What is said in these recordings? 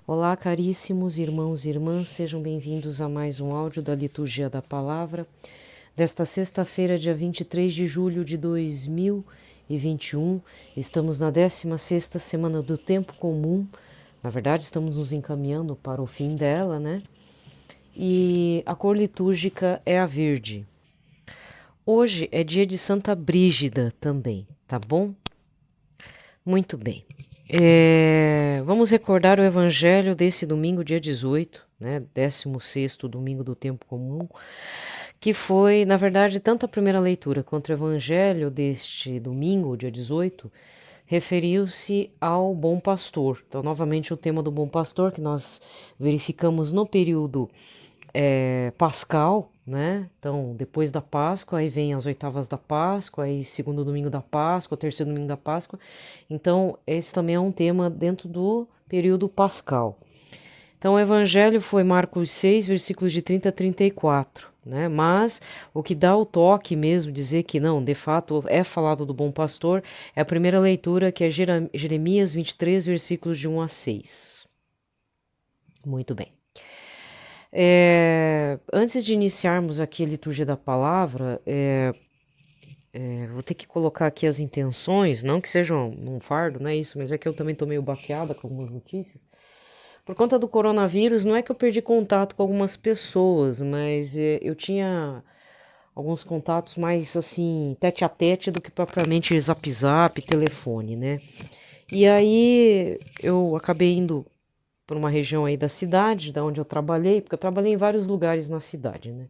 Olá, caríssimos irmãos e irmãs, sejam bem-vindos a mais um áudio da Liturgia da Palavra, desta sexta-feira, dia 23 de julho de 2021. Estamos na 16ª semana do Tempo Comum, na verdade estamos nos encaminhando para o fim dela, né? E a cor litúrgica é a verde. Hoje é dia de Santa Brígida também, tá bom? Muito bem. Vamos recordar o evangelho desse domingo, dia 18, né? 16º domingo do tempo comum, que foi, na verdade, tanto a primeira leitura quanto o evangelho deste domingo, dia 18, referiu-se ao bom pastor. Então, novamente, o tema do bom pastor que nós verificamos no período pascal, né? Então, depois da Páscoa, aí vem as oitavas da Páscoa, aí segundo domingo da Páscoa, terceiro domingo da Páscoa. Então, esse também é um tema dentro do período pascal. Então, o evangelho foi Marcos 6, versículos de 30 a 34, né? Mas o que dá o toque mesmo, dizer que não, de fato é falado do bom pastor, é a primeira leitura, que é Jeremias 23, versículos de 1 a 6. Muito bem. Antes de iniciarmos aqui a liturgia da palavra, vou ter que colocar aqui as intenções, não que sejam um fardo, não é isso, mas é que eu também estou meio baqueada com algumas notícias. Por conta do coronavírus, não é que eu perdi contato com algumas pessoas, mas eu tinha alguns contatos mais assim, tete a tete, do que propriamente zap zap, telefone, né? E aí eu acabei indo por uma região aí da cidade, da onde eu trabalhei, porque eu trabalhei em vários lugares na cidade, né?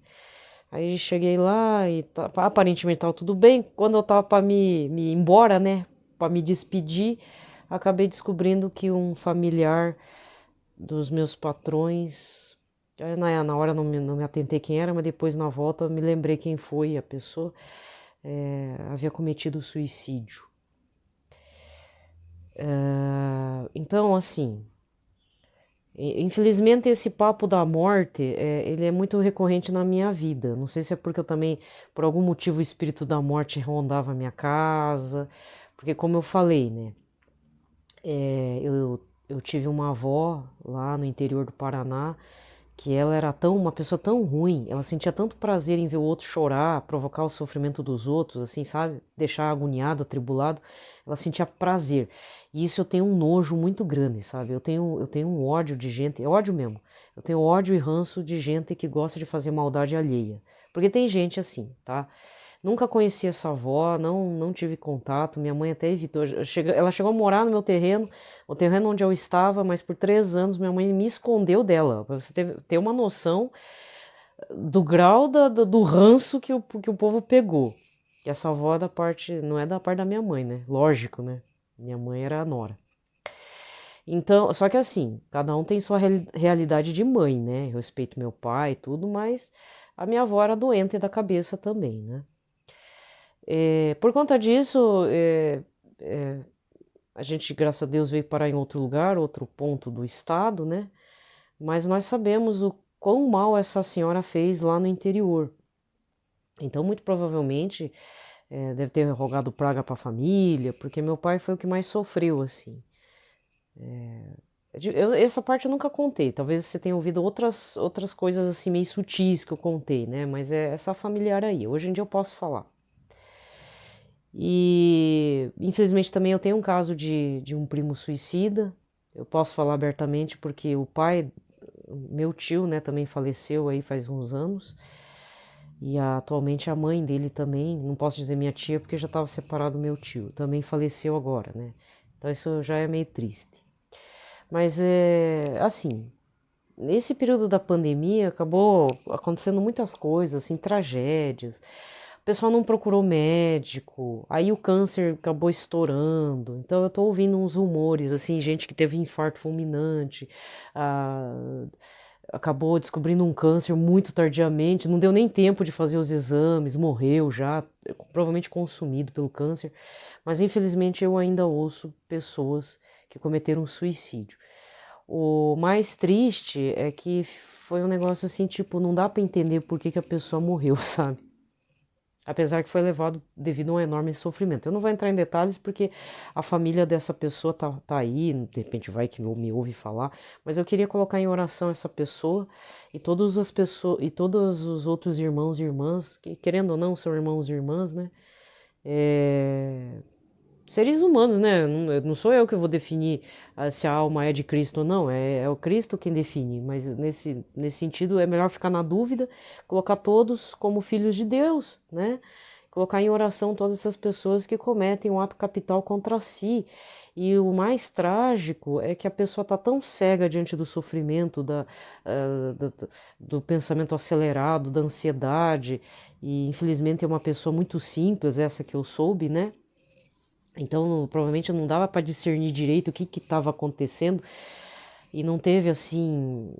Aí cheguei lá e aparentemente estava tudo bem. Quando eu tava para me ir embora, né, para me despedir, acabei descobrindo que um familiar dos meus patrões, na hora não me atentei quem era, mas depois na volta me lembrei quem foi a pessoa, havia cometido suicídio. Então, assim, infelizmente esse papo da morte, ele é muito recorrente na minha vida. Não sei se é porque eu também, por algum motivo, o espírito da morte rondava a minha casa, porque como eu falei, né, eu tive uma avó lá no interior do Paraná, que ela era uma pessoa tão ruim, ela sentia tanto prazer em ver o outro chorar, provocar o sofrimento dos outros, assim, sabe? Deixar agoniado, atribulado, ela sentia prazer. E isso eu tenho um nojo muito grande, sabe? Eu tenho um ódio de gente, é ódio mesmo. Eu tenho ódio e ranço de gente que gosta de fazer maldade alheia. Porque tem gente assim, tá? Nunca conheci essa avó, não tive contato. Minha mãe até evitou. Ela chegou a morar no meu terreno, o terreno onde eu estava, mas por 3 anos minha mãe me escondeu dela. Para você ter uma noção do grau do ranço que o povo pegou. E essa avó é da parte, não é da parte da minha mãe, né? Lógico, né? Minha mãe era a nora. Então, só que assim, cada um tem sua realidade de mãe, né? Eu respeito meu pai e tudo, mas a minha avó era doente da cabeça também, né? Por conta disso, a gente, graças a Deus, veio parar em outro lugar, outro ponto do estado, né? Mas nós sabemos o quão mal essa senhora fez lá no interior. Então, muito provavelmente, deve ter rogado praga para a família, porque meu pai foi o que mais sofreu, assim. Essa parte eu nunca contei, talvez você tenha ouvido outras coisas assim meio sutis que eu contei, né? Mas é essa familiar aí, hoje em dia eu posso falar. E infelizmente também eu tenho um caso de um primo suicida. Eu posso falar abertamente porque o pai, meu tio, né, também faleceu aí faz uns anos. E atualmente a mãe dele também, não posso dizer minha tia porque já estava separado do meu tio, também faleceu agora, né? Então isso já é meio triste. Mas é assim, nesse período da pandemia acabou acontecendo muitas coisas, assim, tragédias. O pessoal não procurou médico, aí o câncer acabou estourando. Então eu tô ouvindo uns rumores, assim, gente que teve infarto fulminante, ah, acabou descobrindo um câncer muito tardiamente, não deu nem tempo de fazer os exames, morreu já, provavelmente consumido pelo câncer. Mas infelizmente eu ainda ouço pessoas que cometeram suicídio. O mais triste é que foi um negócio assim, tipo, não dá pra entender por que que a pessoa morreu, sabe? apesar que foi levado devido a um enorme sofrimento. Eu não vou entrar em detalhes porque a família dessa pessoa tá aí, de repente vai que me ouve falar, mas eu queria colocar em oração essa pessoa e todas as pessoas e todos os outros irmãos e irmãs, que querendo ou não são irmãos e irmãs, né? É, seres humanos, né? Não sou eu que vou definir se a alma é de Cristo ou não, é o Cristo quem define, mas nesse sentido é melhor ficar na dúvida, colocar todos como filhos de Deus, né? Colocar em oração todas essas pessoas que cometem um ato capital contra si. E o mais trágico é que a pessoa está tão cega diante do sofrimento, do pensamento acelerado, da ansiedade, e infelizmente é uma pessoa muito simples, essa que eu soube, né? Então, provavelmente não dava para discernir direito o que estava acontecendo e não teve assim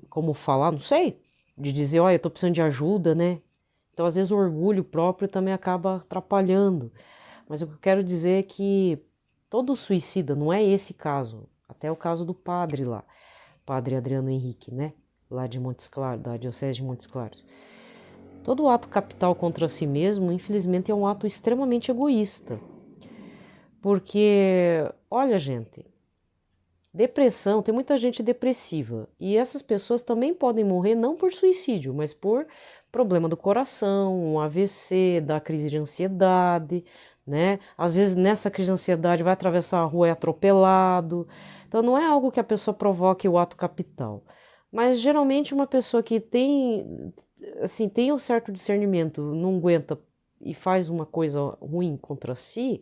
como falar, não sei, de dizer, olha, eu tô precisando de ajuda, né? Então, às vezes o orgulho próprio também acaba atrapalhando. Mas o que eu quero dizer é que todo suicida, não é esse caso, até o caso do padre lá, padre Adriano Henrique, né? Lá de Montes Claros, da Diocese de Montes Claros. Todo ato capital contra si mesmo, infelizmente, é um ato extremamente egoísta. Porque, olha, gente, depressão, tem muita gente depressiva. E essas pessoas também podem morrer não por suicídio, mas por problema do coração, um AVC, da crise de ansiedade, né? Às vezes nessa crise de ansiedade vai atravessar a rua e é atropelado. Então não é algo que a pessoa provoque o ato capital. Mas geralmente uma pessoa que tem, assim, tem um certo discernimento, não aguenta e faz uma coisa ruim contra si,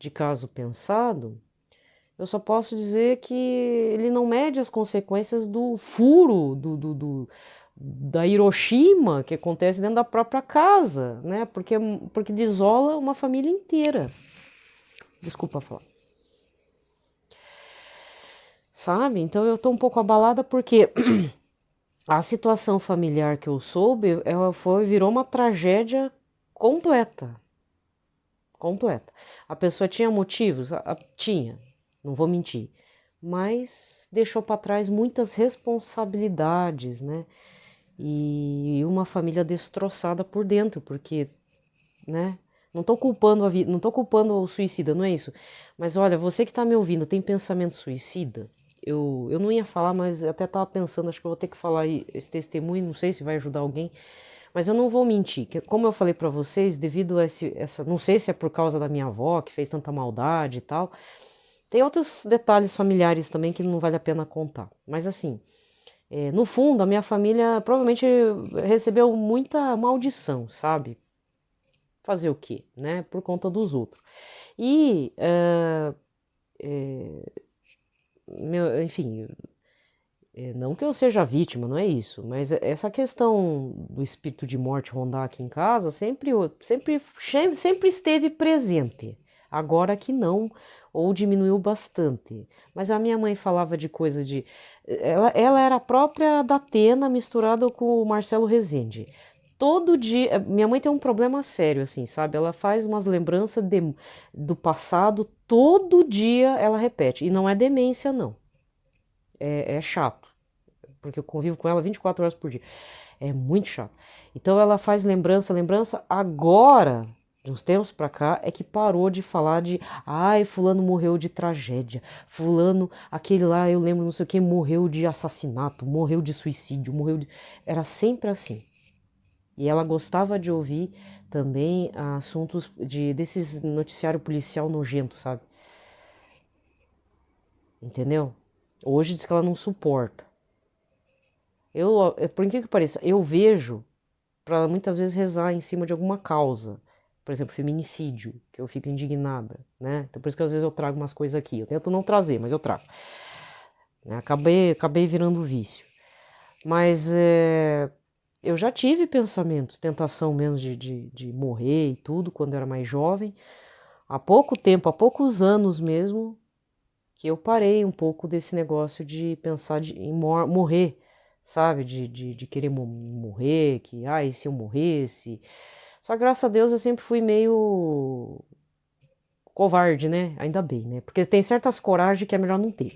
de caso pensado, eu só posso dizer que ele não mede as consequências do furo da Hiroshima que acontece dentro da própria casa, né? Porque desola uma família inteira. Desculpa falar. Sabe? Então eu tô um pouco abalada porque a situação familiar que eu soube, virou uma tragédia completa. Completa. A pessoa tinha motivos? Tinha, não vou mentir, mas deixou para trás muitas responsabilidades, né? E uma família destroçada por dentro, porque, né? Não estou culpando a vida, não tô culpando o suicida, não é isso. Mas olha, você que está me ouvindo, tem pensamento suicida? Eu não ia falar, mas até estava pensando, acho que eu vou ter que falar esse testemunho, não sei se vai ajudar alguém. Mas eu não vou mentir, que como eu falei para vocês, devido a essa, não sei se é por causa da minha avó que fez tanta maldade e tal, tem outros detalhes familiares também que não vale a pena contar. Mas assim, no fundo, a minha família provavelmente recebeu muita maldição, sabe? Fazer o quê, né? Por conta dos outros. E, enfim, não que eu seja vítima, não é isso, mas essa questão do espírito de morte rondar aqui em casa sempre esteve presente. Agora que não, ou diminuiu bastante. Mas a minha mãe falava de coisa de. Ela era a própria Datena misturada com o Marcelo Rezende. Todo dia. Minha mãe tem um problema sério, assim, sabe? Ela faz umas lembranças do passado, todo dia ela repete. E não é demência, não. É chato porque eu convivo com ela 24 horas por dia. É muito chato. Então ela faz lembrança. Agora, de uns tempos pra cá, é que parou de falar de ai, fulano morreu de tragédia. Fulano, aquele lá, eu lembro, não sei o que, morreu de assassinato, morreu de suicídio, morreu de. Era sempre assim. E ela gostava de ouvir também assuntos desses noticiário policial nojento, sabe? Entendeu? Hoje diz que ela não suporta. Por incrível que pareça, eu vejo para muitas vezes rezar em cima de alguma causa, por exemplo, feminicídio, que eu fico indignada, né? Então por isso que às vezes eu trago umas coisas aqui. Eu tento não trazer, mas eu trago. Né? Acabei virando vício. Mas eu já tive pensamentos, tentação mesmo de morrer e tudo, quando eu era mais jovem. Há pouco tempo, há poucos anos mesmo, que eu parei um pouco desse negócio de pensar em morrer, sabe? De querer morrer, que, e se eu morresse? Só que, graças a Deus, eu sempre fui meio covarde, né? Ainda bem, né? Porque tem certas coragens que é melhor não ter.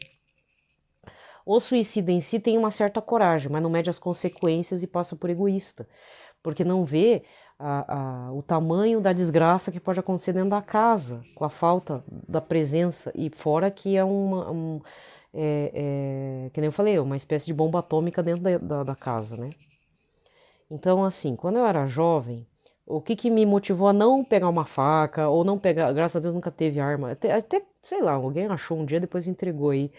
O suicida em si tem uma certa coragem, mas não mede as consequências e passa por egoísta. porque não vê o tamanho da desgraça que pode acontecer dentro da casa, com a falta da presença, e fora que é que nem eu falei, uma espécie de bomba atômica dentro da casa, né? Então, assim, quando eu era jovem, o que que me motivou a não pegar uma faca, ou não pegar, graças a Deus nunca teve arma, até sei lá, alguém achou um dia, depois entregou aí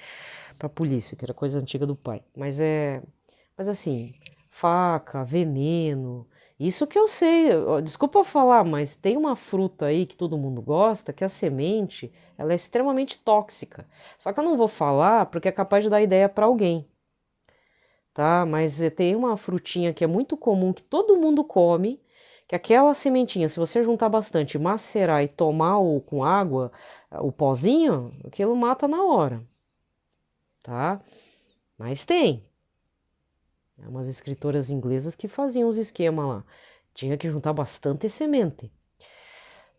pra polícia, que era coisa antiga do pai, mas assim, faca, veneno, isso que eu sei, desculpa eu falar, mas tem uma fruta aí que todo mundo gosta, que a semente, ela é extremamente tóxica. Só que eu não vou falar porque é capaz de dar ideia para alguém, tá? Mas tem uma frutinha que é muito comum, que todo mundo come, que aquela sementinha, se você juntar bastante, macerar e tomar com água, o pozinho, aquilo mata na hora, tá? Mas tem. Umas escritoras inglesas que faziam os esquemas lá. Tinha que juntar bastante semente,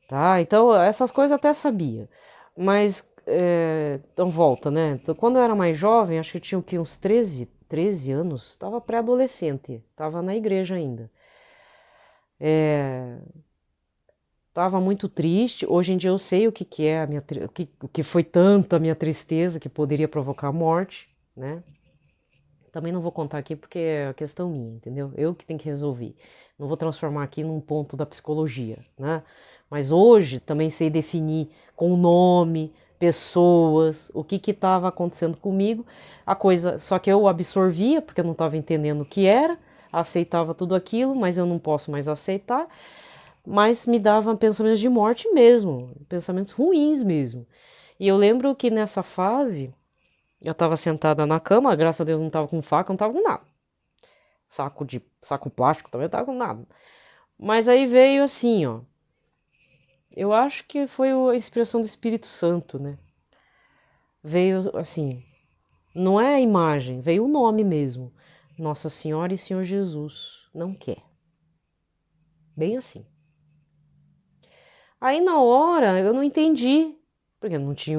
tá? Então, essas coisas eu até sabia. Mas, então volta, né? Então, quando eu era mais jovem, acho que eu tinha uns 13 anos, estava pré-adolescente, estava na igreja ainda. Tava muito triste. Hoje em dia eu sei o que que é o que foi tanto a minha tristeza que poderia provocar a morte, né? Também não vou contar aqui porque é questão minha, entendeu? Eu que tenho que resolver. Não vou transformar aqui num ponto da psicologia, né? Mas hoje também sei definir com nome, pessoas, o que estava acontecendo comigo. A coisa, só que eu absorvia porque eu não estava entendendo o que era, aceitava tudo aquilo, mas eu não posso mais aceitar. Mas me dava pensamentos de morte mesmo, pensamentos ruins mesmo. E eu lembro que nessa fase eu estava sentada na cama, graças a Deus não estava com faca, não estava com nada. Saco plástico também não estava com nada. Mas aí veio assim, ó. Eu acho que foi a inspiração do Espírito Santo, né? Veio assim, não é a imagem, veio o nome mesmo. Nossa Senhora e Senhor Jesus não quer. Bem assim. Aí na hora eu não entendi, porque eu não tinha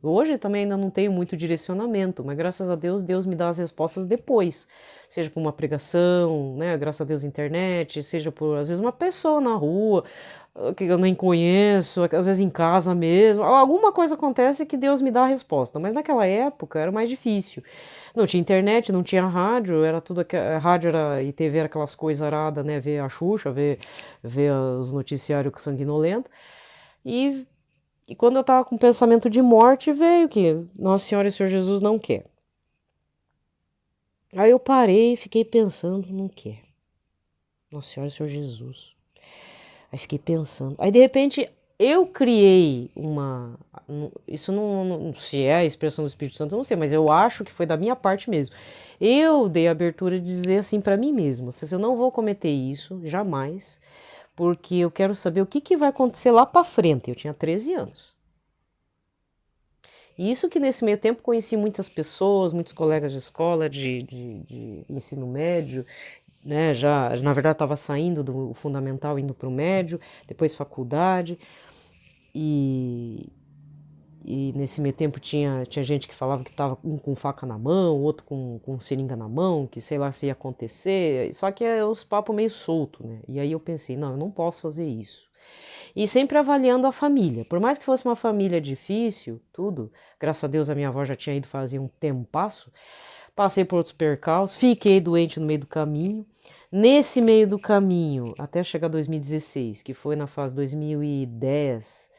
hoje também ainda não tenho muito direcionamento, mas graças a Deus, Deus me dá as respostas depois. Seja por uma pregação, né? Graças a Deus, internet, seja por, às vezes, uma pessoa na rua, que eu nem conheço, às vezes em casa mesmo. Alguma coisa acontece que Deus me dá a resposta, mas naquela época era mais difícil. Não tinha internet, não tinha rádio, era tudo rádio e TV era aquelas coisas aradas, né? Ver a Xuxa, ver os noticiários sanguinolentos. E, e quando eu tava com pensamento de morte, veio que Nossa Senhora e Senhor Jesus não quer. Aí eu parei e fiquei pensando, não quer. Nossa Senhora e Senhor Jesus. Aí fiquei pensando. Aí de repente eu criei uma. Isso não se é a expressão do Espírito Santo, eu não sei, mas eu acho que foi da minha parte mesmo. Eu dei a abertura de dizer assim para mim mesma: eu falei assim, eu não vou cometer isso, jamais, porque eu quero saber o que, que vai acontecer lá para frente. Eu tinha 13 anos. E isso que nesse meio tempo conheci muitas pessoas, muitos colegas de escola, de ensino médio, né? Já, na verdade, estava saindo do fundamental, indo para o médio, depois faculdade. E, e nesse meio tempo tinha gente que falava que estava um com faca na mão, outro com seringa na mão, que sei lá se ia acontecer. Só que é os papos meio solto, né? E aí eu pensei, não, eu não posso fazer isso. E sempre avaliando a família. Por mais que fosse uma família difícil, tudo, graças a Deus a minha avó já tinha ido fazer um tempasso, passei por outros percalços, fiquei doente no meio do caminho. Nesse meio do caminho, até chegar 2016, que foi na fase 2010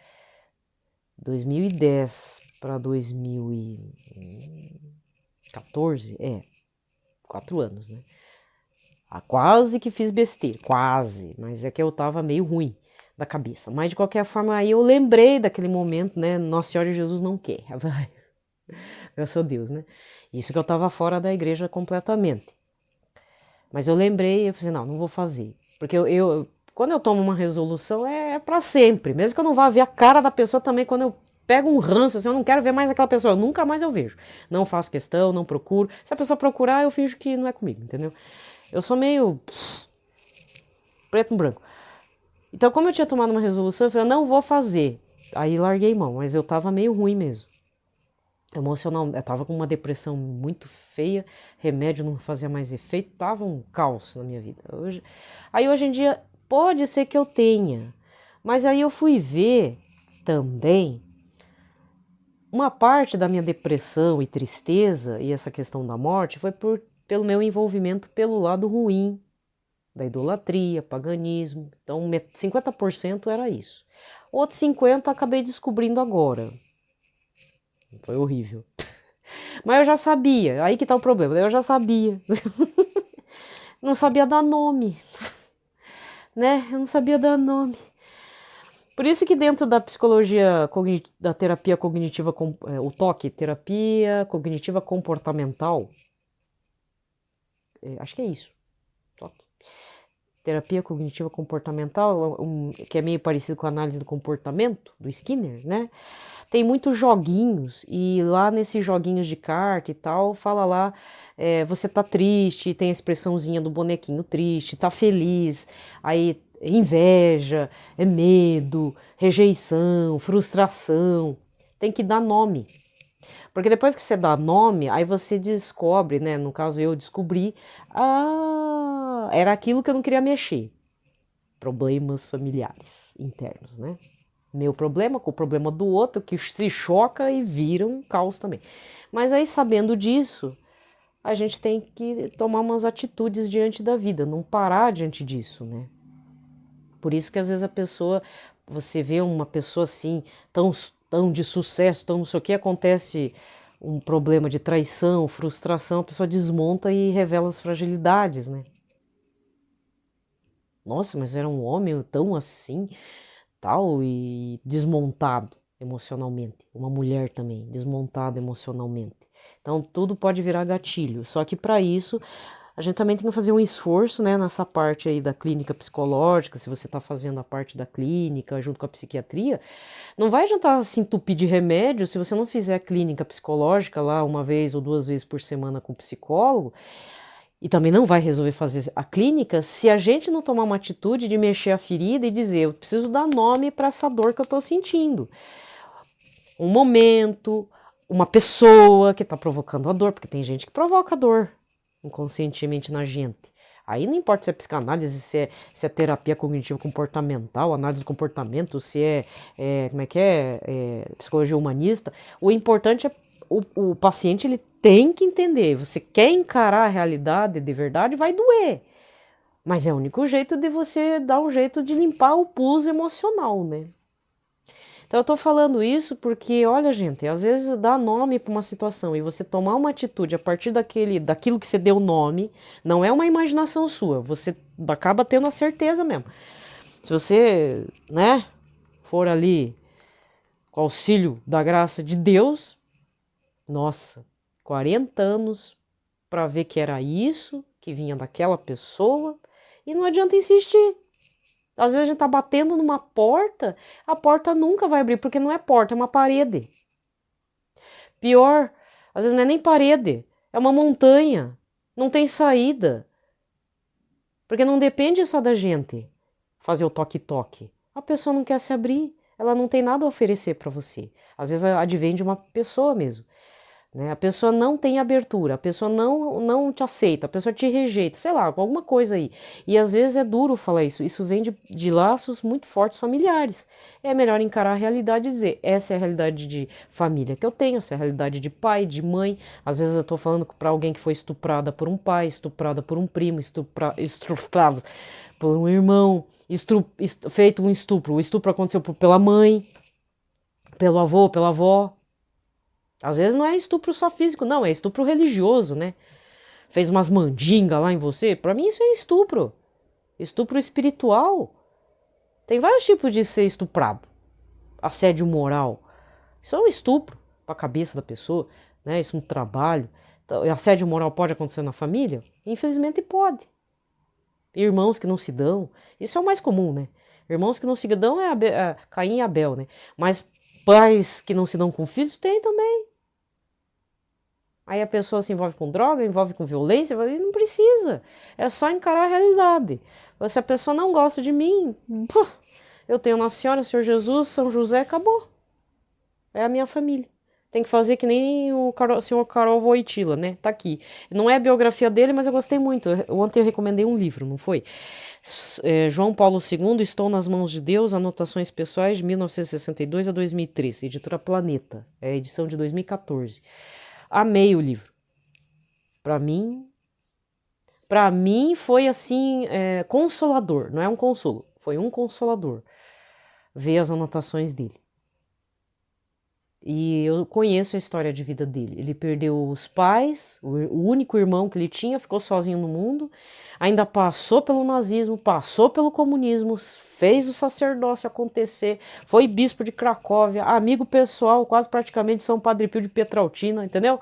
para 2014, 4 anos, né? Quase que fiz besteira, quase, mas é que eu tava meio ruim da cabeça. Mas de qualquer forma, aí eu lembrei daquele momento, né? Nossa Senhora de Jesus não quer. Graças a Deus, né? Isso que eu tava fora da igreja completamente. Mas eu lembrei e eu falei, não vou fazer. Porque quando eu tomo uma resolução, é para sempre. Mesmo que eu não vá ver a cara da pessoa também, quando eu pego um ranço, assim, eu não quero ver mais aquela pessoa, nunca mais eu vejo. Não faço questão, não procuro. Se a pessoa procurar, eu finjo que não é comigo, entendeu? Eu sou meio preto no branco. Então, como eu tinha tomado uma resolução, eu falei, não vou fazer. Aí larguei mão, mas eu tava meio ruim mesmo. emocional. Eu tava com uma depressão muito feia, remédio não fazia mais efeito, tava um caos na minha vida. Hoje em dia pode ser que eu tenha, mas aí eu fui ver também uma parte da minha depressão e tristeza e essa questão da morte foi pelo meu envolvimento pelo lado ruim da idolatria, paganismo. Então 50% era isso. Outros 50% acabei descobrindo agora. Foi horrível. Mas eu já sabia, aí que tá o problema, eu já sabia. Não sabia dar nome, né? Eu não sabia dar nome. Por isso que dentro da psicologia, da terapia cognitiva, o TOC, terapia cognitiva comportamental, acho que é isso, TOC. Terapia cognitiva comportamental, que é meio parecido com a análise do comportamento, do Skinner, né? Tem muitos joguinhos, e lá nesses joguinhos de carta e tal, fala lá, você tá triste, tem a expressãozinha do bonequinho triste, tá feliz, aí inveja, é medo, rejeição, frustração, tem que dar nome. Porque depois que você dá nome, aí você descobre, né? No caso eu descobri, era aquilo que eu não queria mexer. Problemas familiares internos, né? Meu problema com o problema do outro, que se choca e vira um caos também. Mas aí, sabendo disso, a gente tem que tomar umas atitudes diante da vida, não parar diante disso, né? Por isso que às vezes você vê uma pessoa assim, tão de sucesso, tão não sei o que, acontece um problema de traição, frustração, a pessoa desmonta e revela as fragilidades, né? Nossa, mas era um homem tão assim, tal, e desmontado emocionalmente. Uma mulher também, desmontada emocionalmente. Então, tudo pode virar gatilho. Só que para isso, a gente também tem que fazer um esforço, né, nessa parte aí da clínica psicológica, se você está fazendo a parte da clínica junto com a psiquiatria, não vai adiantar se entupir de remédio se você não fizer a clínica psicológica lá uma vez ou 2 vezes por semana com o psicólogo, e também não vai resolver fazer a clínica se a gente não tomar uma atitude de mexer a ferida e dizer, eu preciso dar nome para essa dor que eu estou sentindo. Um momento, uma pessoa que está provocando a dor, porque tem gente que provoca a dor inconscientemente na gente. Aí não importa se é psicanálise, se é terapia cognitivo comportamental, análise do comportamento, se como é que psicologia humanista. O importante é o paciente, ele tem que entender. Você quer encarar a realidade de verdade, vai doer. Mas é o único jeito de você dar um jeito de limpar o pus emocional, né? Então eu tô falando isso porque, olha, gente, às vezes dá nome para uma situação e você tomar uma atitude a partir daquilo que você deu nome, não é uma imaginação sua, você acaba tendo a certeza mesmo. Se você, né, for ali com o auxílio da graça de Deus, nossa, 40 anos para ver que era isso, que vinha daquela pessoa, e não adianta insistir. Às vezes a gente tá batendo numa porta, a porta nunca vai abrir, porque não é porta, é uma parede. Pior, às vezes não é nem parede, é uma montanha, não tem saída. Porque não depende só da gente fazer o toque-toque. A pessoa não quer se abrir, ela não tem nada a oferecer para você. Às vezes advém de uma pessoa mesmo. Né? A pessoa não tem abertura, a pessoa não te aceita, a pessoa te rejeita, sei lá, alguma coisa aí. E às vezes é duro falar isso vem de laços muito fortes familiares. É melhor encarar a realidade e dizer, essa é a realidade de família que eu tenho, essa é a realidade de pai, de mãe. Às vezes eu estou falando para alguém que foi estuprada por um pai, estuprada por um primo, estuprado por um irmão, feito um estupro. O estupro aconteceu pela mãe, pelo avô, pela avó. Às vezes não é estupro só físico, não, é estupro religioso, né? Fez umas mandingas lá em você. Pra mim isso é estupro. Estupro espiritual. Tem vários tipos de ser estuprado. Assédio moral. Isso é um estupro pra cabeça da pessoa, né? Isso é um trabalho. Então, assédio moral pode acontecer na família? Infelizmente pode. Irmãos que não se dão. Isso é o mais comum, né? Irmãos que não se dão é Caim e Abel, né? Mas pais que não se dão com filhos tem também. Aí a pessoa se envolve com droga, envolve com violência, e não precisa. É só encarar a realidade. Se a pessoa não gosta de mim, eu tenho Nossa Senhora, Senhor Jesus, São José, acabou. É a minha família. Tem que fazer que nem o senhor Karol Wojtyla, né? Tá aqui. Não é a biografia dele, mas eu gostei muito. Ontem eu recomendei um livro, não foi? João Paulo II, Estou nas Mãos de Deus, Anotações Pessoais de 1962 a 2013, editora Planeta, é a edição de 2014. Amei o livro. Para mim foi assim, consolador, não é um consolo, foi um consolador ver as anotações dele. E eu conheço a história de vida dele. Ele perdeu os pais, o único irmão que ele tinha, ficou sozinho no mundo, ainda passou pelo nazismo, passou pelo comunismo, fez o sacerdócio acontecer, foi bispo de Cracóvia, amigo pessoal, quase praticamente São Padre Pio de Pietrautina, entendeu?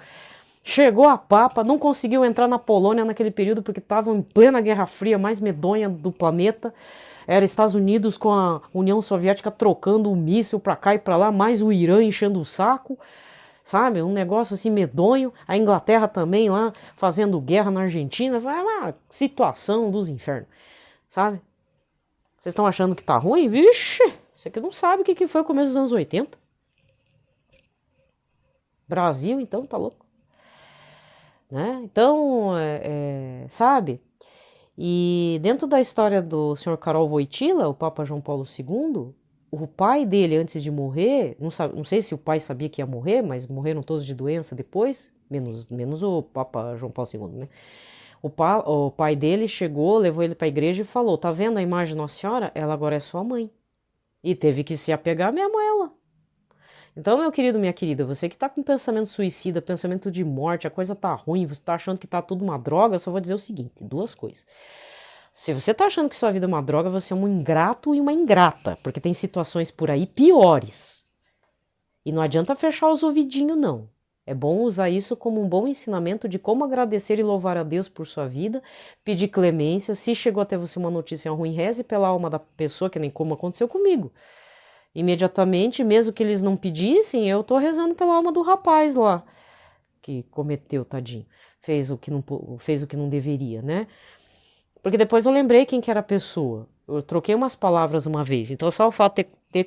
Chegou a Papa, não conseguiu entrar na Polônia naquele período porque estava em plena Guerra Fria, mais medonha do planeta. Era Estados Unidos com a União Soviética trocando o míssil para cá e para lá, mais o Irã enchendo o saco, sabe? Um negócio assim medonho. A Inglaterra também lá fazendo guerra na Argentina. Foi uma situação dos infernos, sabe? Vocês estão achando que tá ruim? Vixe, você que não sabe o que foi o começo dos anos 80. Brasil, então, tá louco. Né? Então, sabe? E dentro da história do Sr. Karol Wojtyla, o Papa João Paulo II, o pai dele, antes de morrer, não sei se o pai sabia que ia morrer, mas morreram todos de doença depois, menos o Papa João Paulo II, né? O pai dele chegou, levou ele para a igreja e falou: tá vendo a imagem de Nossa Senhora? Ela agora é sua mãe. E teve que se apegar mesmo a ela. Então, meu querido, minha querida, você que tá com pensamento suicida, pensamento de morte, a coisa tá ruim, você tá achando que tá tudo uma droga, eu só vou dizer o seguinte, duas coisas. Se você tá achando que sua vida é uma droga, você é um ingrato e uma ingrata, porque tem situações por aí piores. E não adianta fechar os ouvidinhos, não. É bom usar isso como um bom ensinamento de como agradecer e louvar a Deus por sua vida, pedir clemência, se chegou até você uma notícia ruim, reze pela alma da pessoa, que nem como aconteceu comigo. Imediatamente, mesmo que eles não pedissem, eu tô rezando pela alma do rapaz lá, que cometeu, tadinho, fez o que não deveria, né? Porque depois eu lembrei quem que era a pessoa. Eu troquei umas palavras uma vez. Então, só o fato de ter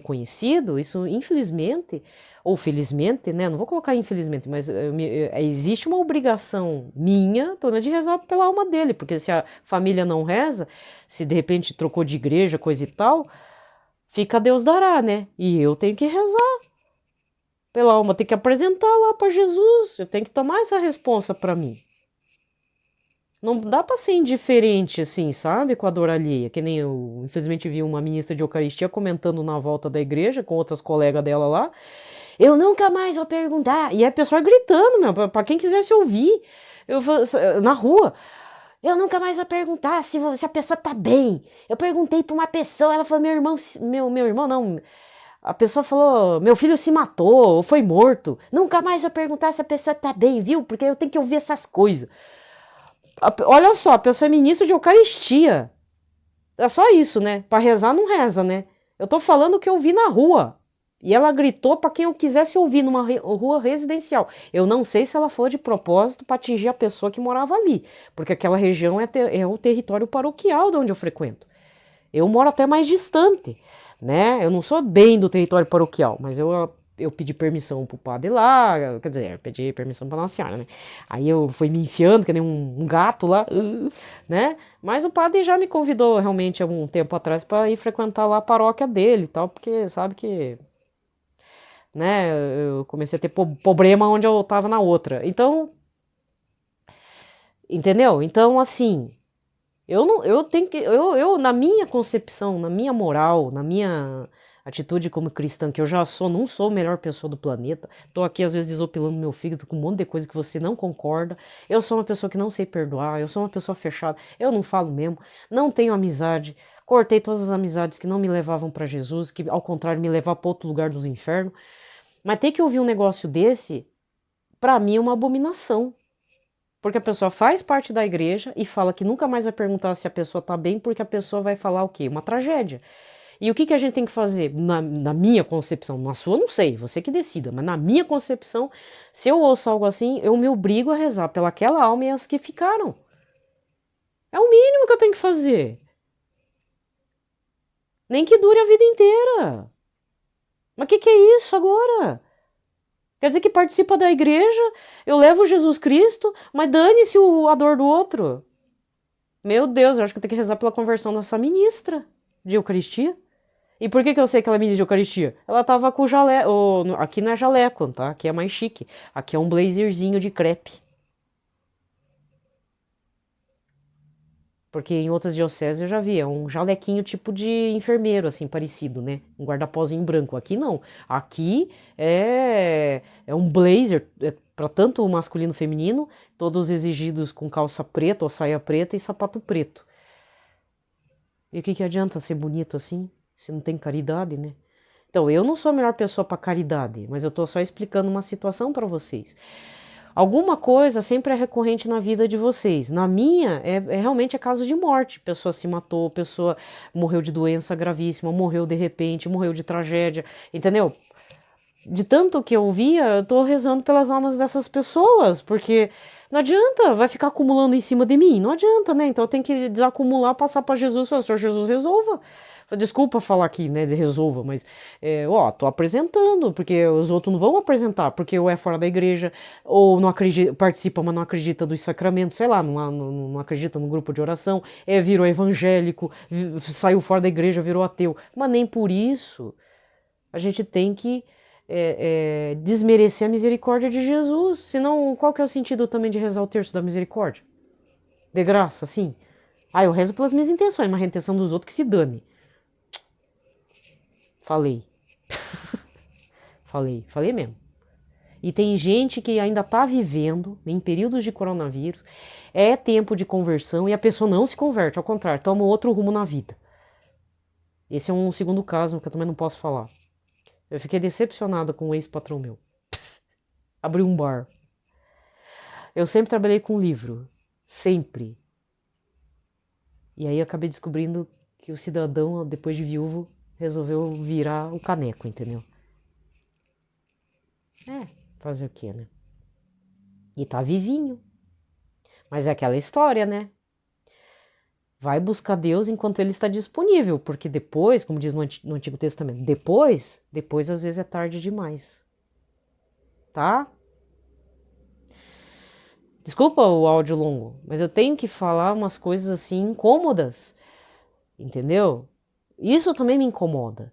conhecido, isso infelizmente, ou felizmente, né? Não vou colocar infelizmente, mas existe uma obrigação minha, pelo menos, de rezar pela alma dele. Porque se a família não reza, se de repente trocou de igreja, coisa e tal, fica Deus dará, né? E eu tenho que rezar pela alma, tenho que apresentar lá para Jesus. Eu tenho que tomar essa responsa para mim. Não dá para ser indiferente assim, sabe? Com a dor alheia. Que nem eu, infelizmente, vi uma ministra de Eucaristia comentando na volta da igreja com outras colegas dela lá. Eu nunca mais vou perguntar. E a pessoa gritando, meu, para quem quisesse ouvir. Na rua. Eu nunca mais vou perguntar se a pessoa tá bem. Eu perguntei para uma pessoa, ela falou: meu irmão, meu irmão não. A pessoa falou: meu filho se matou ou foi morto. Nunca mais vou perguntar se a pessoa tá bem, viu? Porque eu tenho que ouvir essas coisas. Olha só, a pessoa é ministro de Eucaristia. É só isso, né? Para rezar não reza, né? Eu tô falando o que eu vi na rua. E ela gritou para quem eu quisesse ouvir numa rua residencial. Eu não sei se ela falou de propósito para atingir a pessoa que morava ali, porque aquela região é o território paroquial de onde eu frequento. Eu moro até mais distante, né? Eu não sou bem do território paroquial, mas eu pedi permissão pro padre lá, quer dizer, eu pedi permissão pra Nossa Senhora, né? Aí eu fui me enfiando, que nem um gato lá, né? Mas o padre já me convidou realmente há um tempo atrás para ir frequentar lá a paróquia dele e tal, porque sabe que, né, eu comecei a ter problema onde eu tava na outra. Então, entendeu? Então, assim, eu tenho que, na minha concepção, na minha moral, na minha atitude como cristã, que eu já não sou a melhor pessoa do planeta, tô aqui às vezes desopilando meu fígado com um monte de coisa que você não concorda, eu sou uma pessoa que não sei perdoar, eu sou uma pessoa fechada, eu não falo mesmo, não tenho amizade, cortei todas as amizades que não me levavam para Jesus, que ao contrário me levavam para outro lugar dos infernos, mas ter que ouvir um negócio desse, para mim é uma abominação. Porque a pessoa faz parte da igreja e fala que nunca mais vai perguntar se a pessoa tá bem, porque a pessoa vai falar o quê? Uma tragédia. E o que a gente tem que fazer? Na minha concepção, na sua não sei, você que decida, mas na minha concepção, se eu ouço algo assim, eu me obrigo a rezar pelaquela alma e as que ficaram. É o mínimo que eu tenho que fazer. Nem que dure a vida inteira. Mas o que é isso agora? Quer dizer que participa da igreja, eu levo Jesus Cristo, mas dane-se a dor do outro. Meu Deus, eu acho que eu tenho que rezar pela conversão dessa ministra de Eucaristia. E por que eu sei que ela é ministra de Eucaristia? Ela tava com o jaleco. Aqui não é jaleco, tá? Aqui é mais chique. Aqui é um blazerzinho de crepe. Porque em outras dioceses eu já vi, é um jalequinho tipo de enfermeiro, assim, parecido, né? Um guarda-pozinho branco. Aqui não. Aqui é um blazer, para tanto o masculino e feminino, todos exigidos com calça preta ou saia preta e sapato preto. E o que adianta ser bonito assim, se não tem caridade, né? Então, eu não sou a melhor pessoa para caridade, mas eu tô só explicando uma situação para vocês. Alguma coisa sempre é recorrente na vida de vocês. Na minha, realmente é caso de morte. Pessoa se matou, pessoa morreu de doença gravíssima, morreu de repente, morreu de tragédia, entendeu? De tanto que eu via, eu tô rezando pelas almas dessas pessoas, porque não adianta, vai ficar acumulando em cima de mim, não adianta, né? Então eu tenho que desacumular, passar para Jesus, falar, Senhor Jesus, resolva. Desculpa falar aqui, né, de resolva, mas, tô apresentando, porque os outros não vão apresentar, porque ou é fora da igreja, ou não acredita, participa, mas não acredita dos sacramentos, sei lá, não acredita no grupo de oração, virou evangélico, saiu fora da igreja, virou ateu, mas nem por isso a gente tem que desmerecer a misericórdia de Jesus, senão qual que é o sentido também de rezar o terço da misericórdia? De graça, assim? Eu rezo pelas minhas intenções, mas a intenção dos outros que se dane. Falei. Falei mesmo. E tem gente que ainda está vivendo em períodos de coronavírus, é tempo de conversão e a pessoa não se converte, ao contrário, toma outro rumo na vida. Esse é um segundo caso que eu também não posso falar. Eu fiquei decepcionada com um ex-patrão meu. Abriu um bar. Eu sempre trabalhei com livro. Sempre. E aí eu acabei descobrindo que o cidadão, depois de viúvo, resolveu virar o caneco, entendeu? Fazer o quê, né? E tá vivinho. Mas é aquela história, né? Vai buscar Deus enquanto ele está disponível, porque depois, como diz no Antigo Testamento, depois às vezes é tarde demais. Tá? Desculpa o áudio longo, mas eu tenho que falar umas coisas assim incômodas, entendeu? Isso também me incomoda.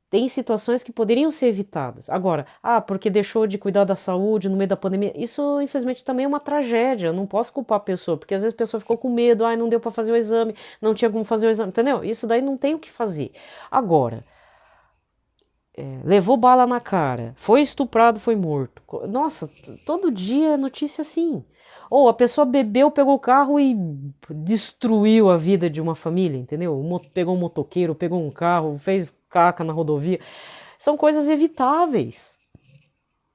Tem situações que poderiam ser evitadas. Agora, porque deixou de cuidar da saúde no meio da pandemia, isso infelizmente também é uma tragédia. Eu não posso culpar a pessoa, porque às vezes a pessoa ficou com medo, não deu para fazer o exame, não tinha como fazer o exame, entendeu? Isso daí não tem o que fazer. Agora, levou bala na cara, foi estuprado, foi morto. Nossa, todo dia é notícia assim. Ou a pessoa bebeu, pegou o carro e destruiu a vida de uma família, entendeu? Pegou um motoqueiro, pegou um carro, fez caca na rodovia. São coisas evitáveis.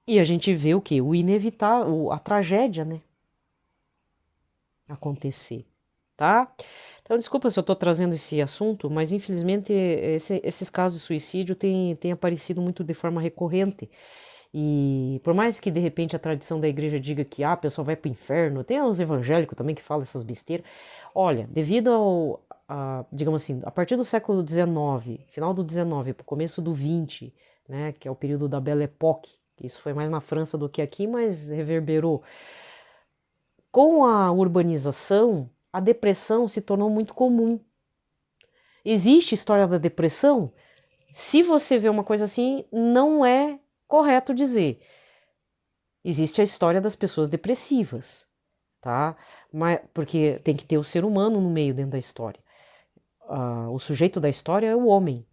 E a gente vê o quê? O inevitável, a tragédia, né? Acontecer, tá? Então, desculpa se eu estou trazendo esse assunto, mas infelizmente esses casos de suicídio têm aparecido muito de forma recorrente. E por mais que de repente a tradição da igreja diga que a pessoa vai para o inferno, tem uns evangélicos também que falam essas besteiras. Olha, devido digamos assim, a partir do século XIX, final do XIX para o começo do XX, né, que é o período da Belle Époque, que isso foi mais na França do que aqui, mas reverberou. Com a urbanização, a depressão se tornou muito comum. Existe história da depressão? Se você vê uma coisa assim, não é correto dizer. Existe a história das pessoas depressivas, tá? Porque tem que ter o ser humano no meio dentro da história. O sujeito da história é o homem.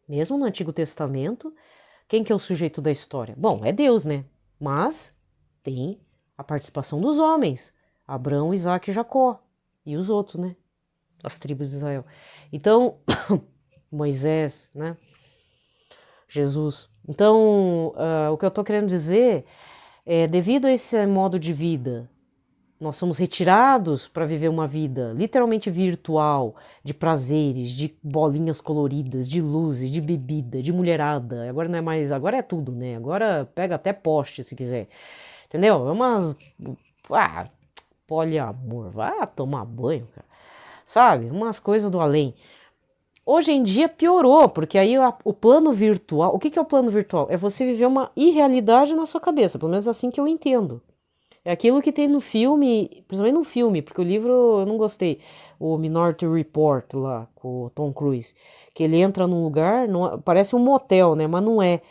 Mesmo no Antigo Testamento, quem que é o sujeito da história? Bom, é Deus, né? Mas tem a participação dos homens. Abraão, Isaac e Jacó. E os outros, né? As tribos de Israel. Então, Moisés, né? Jesus. Então, o que eu estou querendo dizer é, devido a esse modo de vida, nós somos retirados para viver uma vida literalmente virtual, de prazeres, de bolinhas coloridas, de luzes, de bebida, de mulherada. Agora não é mais, agora é tudo, né? Agora pega até poste se quiser. Entendeu? É umas poliamor, vai tomar banho, cara. Sabe? Umas coisas do além. Hoje em dia piorou, porque aí o plano virtual. O que é o plano virtual? É você viver uma irrealidade na sua cabeça, pelo menos assim que eu entendo. É aquilo que tem no filme, principalmente no filme, porque o livro eu não gostei. O Minority Report lá, com o Tom Cruise. Que ele entra num lugar, parece um motel, né? Mas não é.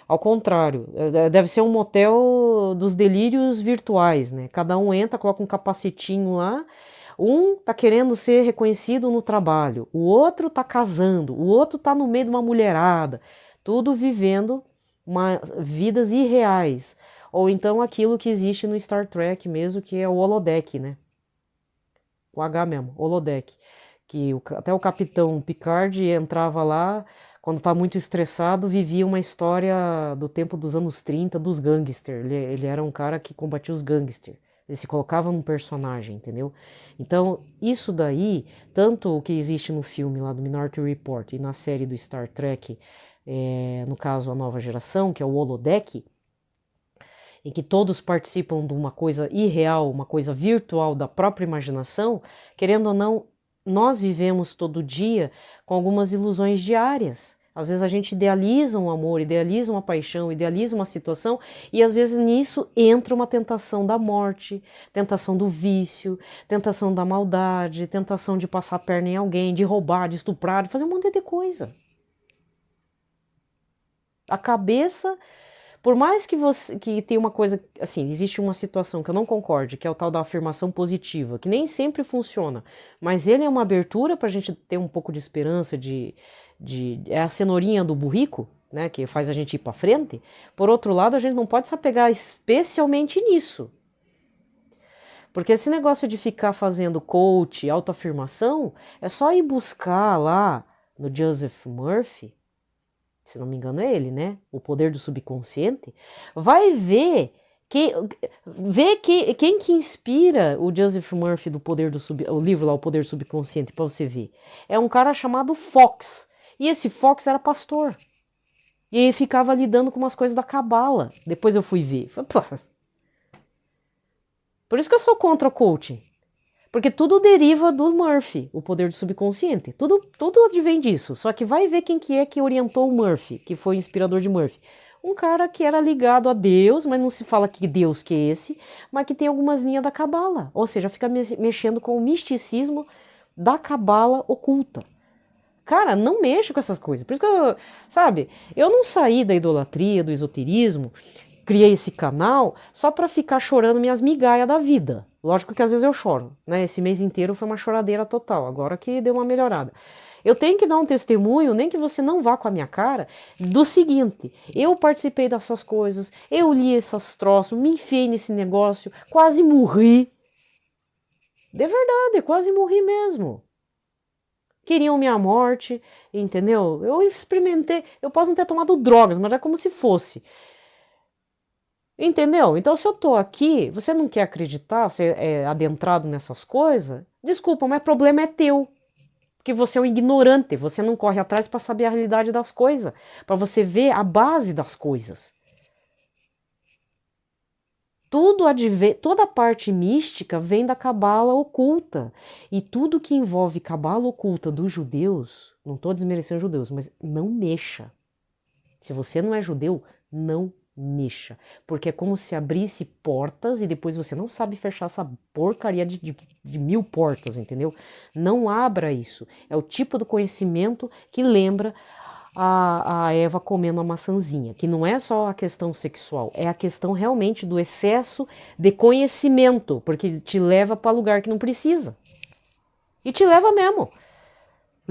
Ao contrário, deve ser um motel dos delírios virtuais, né? Cada um entra, coloca um capacetinho lá. Um tá querendo ser reconhecido no trabalho, o outro tá casando, o outro tá no meio de uma mulherada, tudo vivendo vidas irreais. Ou então aquilo que existe no Star Trek mesmo, que é o holodeck, né? O H mesmo, holodeck. Que até o capitão Picard entrava lá, quando tá muito estressado, vivia uma história do tempo dos anos 30 dos gangsters. Ele era um cara que combatia os gangsters. Ele se colocava num personagem, entendeu? Então, isso daí, tanto o que existe no filme lá do Minority Report e na série do Star Trek, no caso a nova geração, que é o holodeck, em que todos participam de uma coisa irreal, uma coisa virtual da própria imaginação, querendo ou não, nós vivemos todo dia com algumas ilusões diárias. Às vezes a gente idealiza um amor, idealiza uma paixão, idealiza uma situação, e às vezes nisso entra uma tentação da morte, tentação do vício, tentação da maldade, tentação de passar a perna em alguém, de roubar, de estuprar, de fazer um monte de coisa. A cabeça, por mais que você que tenha uma coisa, assim, existe uma situação que eu não concorde, que é o tal da afirmação positiva, que nem sempre funciona, mas ele é uma abertura para a gente ter um pouco de esperança, é a cenourinha do burrico, né, que faz a gente ir para frente. Por outro lado, a gente não pode se apegar especialmente nisso, porque esse negócio de ficar fazendo coach, autoafirmação, é só ir buscar lá no Joseph Murphy, se não me engano é ele, né? O Poder do Subconsciente, vai ver quem que inspira o Joseph Murphy do Poder do o livro lá, O Poder Subconsciente, para você ver. É um cara chamado Fox. E esse Fox era pastor. E ele ficava lidando com umas coisas da cabala. Depois eu fui ver. Por isso que eu sou contra o coaching. Porque tudo deriva do Murphy, o poder do subconsciente. Tudo advém disso. Só que vai ver quem que é que orientou o Murphy, que foi o inspirador de Murphy. Um cara que era ligado a Deus, mas não se fala que Deus que é esse, mas que tem algumas linhas da cabala. Ou seja, fica mexendo com o misticismo da cabala oculta. Cara, não mexa com essas coisas. Por isso que eu não saí da idolatria, do esoterismo, criei esse canal só para ficar chorando minhas migalhas da vida. Lógico que às vezes eu choro, né? Esse mês inteiro foi uma choradeira total, agora que deu uma melhorada. Eu tenho que dar um testemunho, nem que você não vá com a minha cara, do seguinte: eu participei dessas coisas, eu li esses troços, me enfiei nesse negócio, quase morri. De verdade, quase morri mesmo. Queriam minha morte, entendeu? Eu experimentei, eu posso não ter tomado drogas, mas é como se fosse. Entendeu? Então, se eu tô aqui, você não quer acreditar, você é adentrado nessas coisas, desculpa, mas o problema é teu. Porque você é um ignorante, você não corre atrás para saber a realidade das coisas, para você ver a base das coisas. Toda a parte mística vem da cabala oculta. E tudo que envolve cabala oculta dos judeus, não estou desmerecendo os judeus, mas não mexa. Se você não é judeu, não mexa. Porque é como se abrisse portas e depois você não sabe fechar essa porcaria de mil portas, entendeu? Não abra isso. É o tipo do conhecimento que lembra a Eva comendo a maçãzinha, que não é só a questão sexual, é a questão realmente do excesso de conhecimento, porque te leva para lugar que não precisa. E te leva mesmo.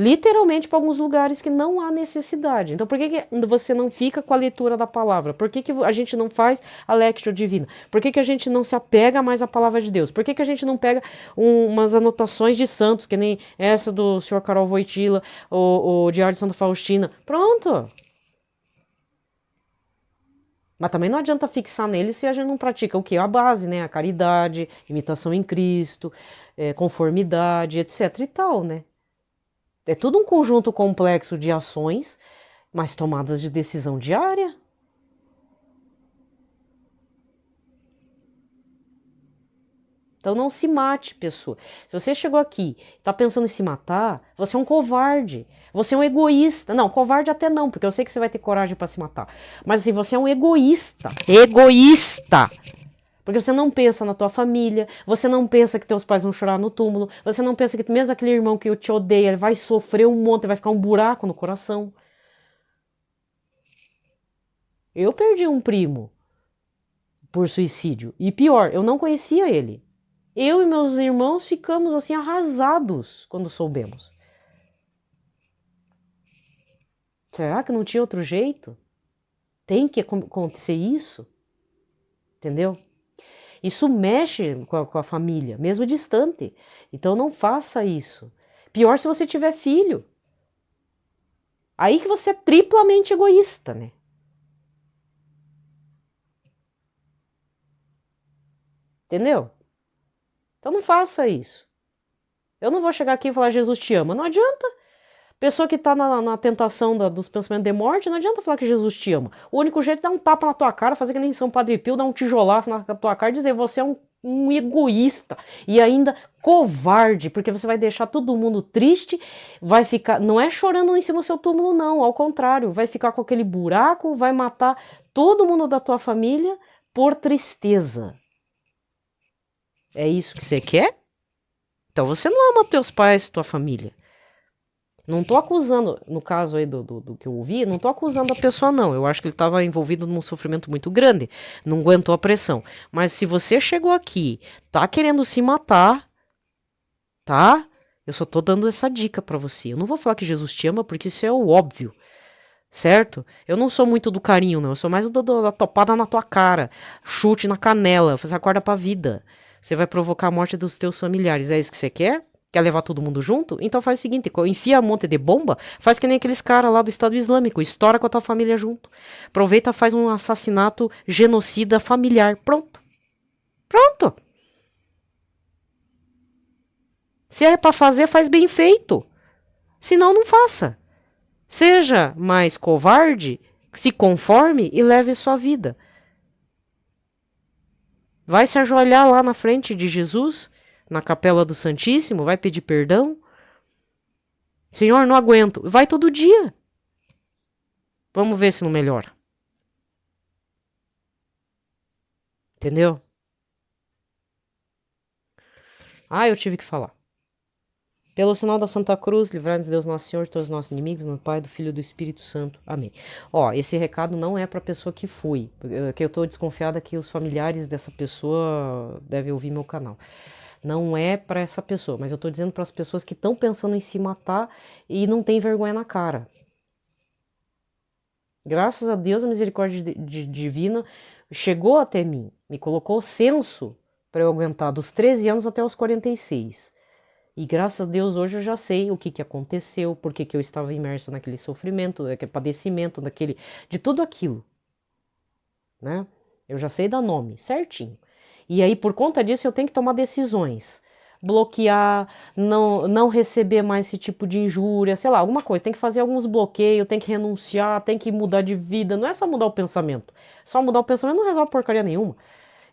Literalmente para alguns lugares que não há necessidade. Então, por que você não fica com a leitura da palavra? Por que a gente não faz a Lectio Divina? Por que a gente não se apega mais à palavra de Deus? Por que a gente não pega umas anotações de santos, que nem essa do Sr. Karol Wojtyla, o Diário de Santa Faustina? Pronto! Mas também não adianta fixar nele se a gente não pratica o quê? A base, né? A caridade, imitação em Cristo, conformidade, etc e tal, né? É tudo um conjunto complexo de ações, mas tomadas de decisão diária. Então não se mate, pessoa. Se você chegou aqui e está pensando em se matar, você é um covarde. Você é um egoísta. Não, covarde até não, porque eu sei que você vai ter coragem para se matar. Mas assim, você é um egoísta. Egoísta! Porque você não pensa na tua família, você não pensa que teus pais vão chorar no túmulo, você não pensa que mesmo aquele irmão que te odeia, ele vai sofrer um monte, vai ficar um buraco no coração. Eu perdi um primo por suicídio. E pior, eu não conhecia ele. Eu e meus irmãos ficamos assim arrasados quando soubemos. Será que não tinha outro jeito? Tem que acontecer isso? Entendeu? Isso mexe com a família, mesmo distante. Então não faça isso. Pior se você tiver filho. Aí que você é triplamente egoísta, né? Entendeu? Então não faça isso. Eu não vou chegar aqui e falar Jesus te ama. Não adianta. Pessoa que está na tentação dos pensamentos de morte, não adianta falar que Jesus te ama. O único jeito é dar um tapa na tua cara, fazer que nem São Padre Pio, dar um tijolaço na tua cara e dizer você é um egoísta e ainda covarde, porque você vai deixar todo mundo triste, vai ficar, não é chorando em cima do seu túmulo não, ao contrário, vai ficar com aquele buraco, vai matar todo mundo da tua família por tristeza. É isso que você quer? Então você não ama teus pais, tua família. Não tô acusando, no caso aí do que eu ouvi, não tô acusando a pessoa não. Eu acho que ele estava envolvido num sofrimento muito grande, não aguentou a pressão. Mas se você chegou aqui, tá querendo se matar, tá? Eu só tô dando essa dica para você. Eu não vou falar que Jesus te ama, porque isso é o óbvio, certo? Eu não sou muito do carinho, não. Eu sou mais da topada na tua cara, chute na canela, você acorda pra vida. Você vai provocar a morte dos teus familiares. É isso que você quer? Quer levar todo mundo junto? Então faz o seguinte, enfia a monte de bomba, faz que nem aqueles caras lá do Estado Islâmico, estoura com a tua família junto. Aproveita, faz um assassinato genocida familiar. Pronto. Pronto. Se é pra fazer, faz bem feito. Senão, não faça. Seja mais covarde, se conforme e leve sua vida. Vai se ajoelhar lá na frente de Jesus, na capela do Santíssimo, vai pedir perdão. Senhor, não aguento. Vai todo dia. Vamos ver se não melhora. Entendeu? Ah, eu tive que falar. Pelo sinal da Santa Cruz, livrai-nos Deus Nosso Senhor de todos os nossos inimigos, no Pai, do Filho e do Espírito Santo. Amém. Ó, esse recado não é para a pessoa que foi, que eu tô desconfiada que os familiares dessa pessoa devem ouvir meu canal. Não é para essa pessoa, mas eu tô dizendo para as pessoas que estão pensando em se matar e não tem vergonha na cara. Graças a Deus, a misericórdia divina chegou até mim, me colocou senso para eu aguentar dos 13 anos até os 46. E graças a Deus hoje eu já sei o que aconteceu, por que eu estava imersa naquele sofrimento, naquele padecimento, de tudo aquilo, né? Eu já sei dar nome certinho. E aí por conta disso eu tenho que tomar decisões, bloquear, não receber mais esse tipo de injúria, sei lá, alguma coisa. Tem que fazer alguns bloqueios, tem que renunciar, tem que mudar de vida. Não é só mudar o pensamento. Só mudar o pensamento não resolve porcaria nenhuma.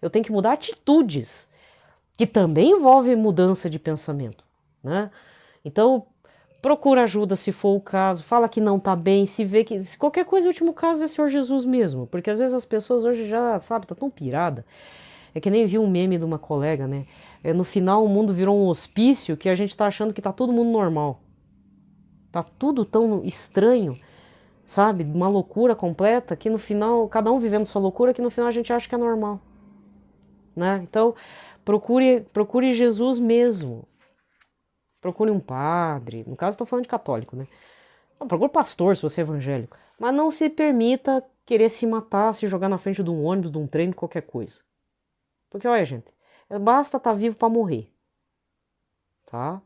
Eu tenho que mudar atitudes, que também envolve mudança de pensamento. Né? Então, procura ajuda se for o caso, fala que não tá bem, se vê que se qualquer coisa, o último caso é o Senhor Jesus mesmo, porque às vezes as pessoas hoje já, sabe, tá tão pirada. É que nem vi um meme de uma colega, né? No final o mundo virou um hospício que a gente tá achando que tá todo mundo normal. Tá tudo tão estranho, sabe? Uma loucura completa que no final, cada um vivendo sua loucura, que no final a gente acha que é normal, né? Então, procure Jesus mesmo. Procure um padre, no caso estou falando de católico, né? Não, procure pastor se você é evangélico. Mas não se permita querer se matar, se jogar na frente de um ônibus, de um trem, de qualquer coisa. Porque, olha, gente, basta estar vivo para morrer. Tá?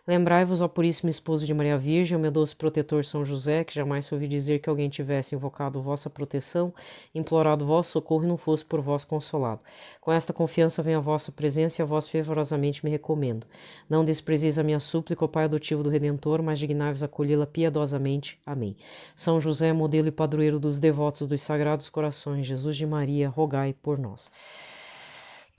Lembrai-vos, ó Puríssimo Esposo de Maria Virgem, o meu doce protetor São José, que jamais se ouvi dizer que alguém tivesse invocado vossa proteção, implorado vosso socorro e não fosse por vós consolado. Com esta confiança venho à vossa presença e a vós fervorosamente me recomendo. Não desprezeis a minha súplica, ó Pai adotivo do Redentor, mas dignai-vos acolhê-la piedosamente. Amém. São José, modelo e padroeiro dos devotos dos Sagrados Corações, Jesus de Maria, rogai por nós.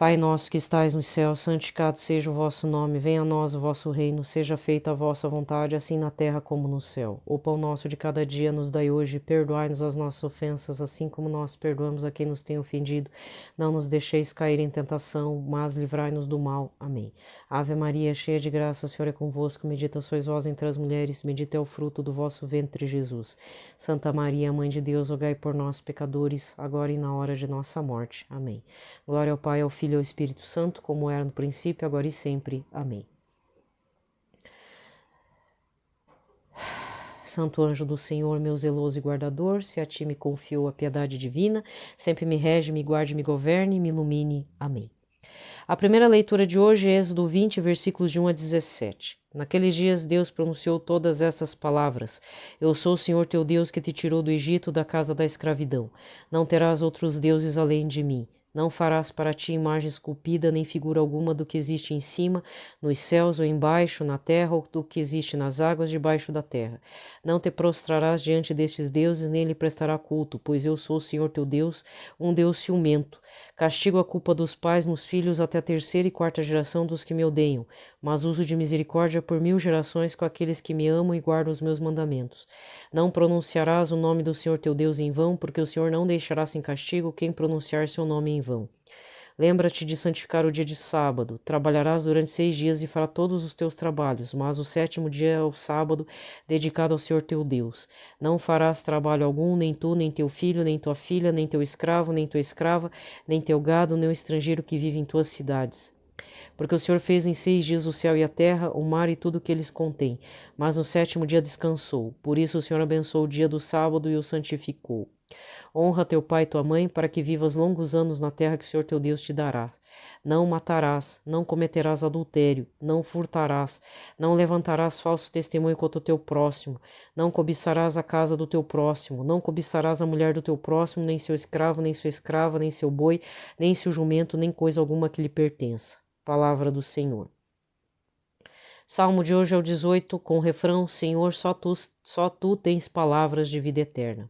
Pai nosso que estais nos céus, santificado seja o vosso nome, venha a nós o vosso reino, seja feita a vossa vontade, assim na terra como no céu. O pão nosso de cada dia nos dai hoje, perdoai-nos as nossas ofensas, assim como nós perdoamos a quem nos tem ofendido. Não nos deixeis cair em tentação, mas livrai-nos do mal. Amém. Ave Maria, cheia de graça, o Senhor é convosco, bendita sois vós entre as mulheres, bendito é o fruto do vosso ventre, Jesus. Santa Maria, Mãe de Deus, rogai por nós, pecadores, agora e na hora de nossa morte. Amém. Glória ao Pai, ao Filho e ao Espírito Santo, como era no princípio, agora e sempre. Amém. Santo anjo do Senhor, meu zeloso e guardador, se a ti me confiou a piedade divina, sempre me rege, me guarde, me governe, me ilumine. Amém. A primeira leitura de hoje é Êxodo 20, versículos de 1 a 17. Naqueles dias Deus pronunciou todas estas palavras: Eu sou o Senhor teu Deus que te tirou do Egito, da casa da escravidão. Não terás outros deuses além de mim. Não farás para ti imagem esculpida, nem figura alguma do que existe em cima, nos céus ou embaixo, na terra, ou do que existe nas águas debaixo da terra. Não te prostrarás diante destes deuses, nem lhe prestará culto, pois eu sou o Senhor teu Deus, um Deus ciumento. Castigo a culpa dos pais nos filhos até a terceira e quarta geração dos que me odeiam, mas uso de misericórdia por 1000 gerações com aqueles que me amam e guardam os meus mandamentos. Não pronunciarás o nome do Senhor teu Deus em vão, porque o Senhor não deixará sem castigo quem pronunciar seu nome em vão. Lembra-te de santificar o dia de sábado. Trabalharás durante 6 dias e farás todos os teus trabalhos, mas o 7º dia é o sábado dedicado ao Senhor teu Deus. Não farás trabalho algum, nem tu, nem teu filho, nem tua filha, nem teu escravo, nem tua escrava, nem teu gado, nem o estrangeiro que vive em tuas cidades. Porque o Senhor fez em 6 dias o céu e a terra, o mar e tudo o que eles contêm, mas no 7º dia descansou. Por isso o Senhor abençoou o dia do sábado e o santificou. Honra teu pai e tua mãe, para que vivas longos anos na terra que o Senhor teu Deus te dará. Não matarás, não cometerás adultério, não furtarás, não levantarás falso testemunho contra o teu próximo, não cobiçarás a casa do teu próximo, não cobiçarás a mulher do teu próximo, nem seu escravo, nem sua escrava, nem seu boi, nem seu jumento, nem coisa alguma que lhe pertença. Palavra do Senhor. Salmo de hoje é o 18, com o refrão: Senhor, só tu tens palavras de vida eterna.